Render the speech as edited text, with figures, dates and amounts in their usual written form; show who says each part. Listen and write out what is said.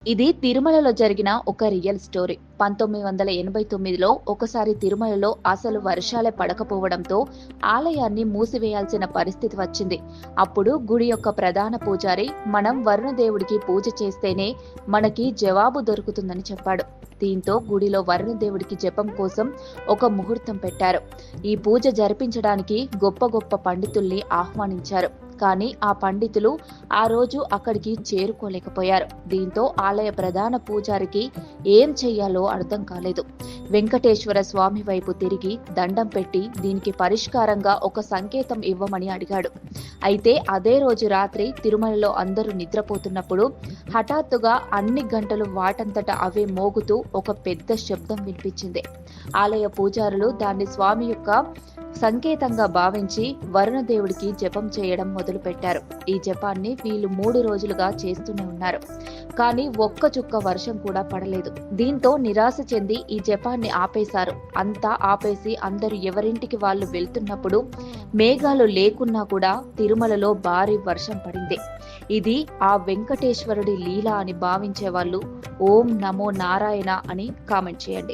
Speaker 1: ఇది తిరుమలలో జరిగిన ఒక రియల్ స్టోరీ. 1989లో ఒకసారి తిరుమలలో అసలు వర్షాలే పడకపోవడంతో ఆలయాన్ని మూసివేయాల్సిన పరిస్థితి వచ్చింది. అప్పుడు గుడి యొక్క ప్రధాన పూజారి మనం వరుణదేవుడికి పూజ చేస్తేనే మనకి జవాబు దొరుకుతుందని చెప్పాడు. దీంతో గుడిలో వరుణదేవుడికి జపం కోసం ఒక ముహూర్తం పెట్టారు. ఈ పూజ జరిపించడానికి గొప్ప గొప్ప పండితుల్ని ఆహ్వానించారు. కానీ ఆ పండితులు ఆ రోజు అక్కడికి చేరుకోలేకపోయారు. దీంతో ఆలయ ప్రధాన పూజారికి ఏం చెయ్యాలో అర్థం కాలేదు. వెంకటేశ్వర స్వామి వైపు తిరిగి దండం పెట్టి దీనికి పరిష్కారంగా ఒక సంకేతం ఇవ్వమని అడిగాడు. అయితే అదే రోజు రాత్రి తిరుమలలో అందరూ నిద్రపోతున్నప్పుడు హఠాత్తుగా అన్ని గంటలు వాటంతట అవే మోగుతూ ఒక పెద్ద శబ్దం వినిపించింది. ఆలయ పూజారులు దాన్ని స్వామి యొక్క సంకేతంగా భావించి వరుణదేవుడికి జపం చేయడం మొదలుపెట్టారు. ఈ జపాన్ని వీళ్ళు 3 రోజులుగా చేస్తూనే ఉన్నారు. కానీ ఒక్క చుక్క వర్షం కూడా పడలేదు. దీంతో నిరాశ చెంది ఈ జపాన్ని ఆపేశారు. అంతా ఆపేసి అందరూ ఎవరింటికి వాళ్ళు వెళ్తున్నప్పుడు మేఘాలు లేకున్నా కూడా తిరుమలలో భారీ వర్షం పడింది. ఇది ఆ వెంకటేశ్వరుడి లీల అని భావించే వాళ్ళు ఓం నమో నారాయణ అని కామెంట్ చేయండి.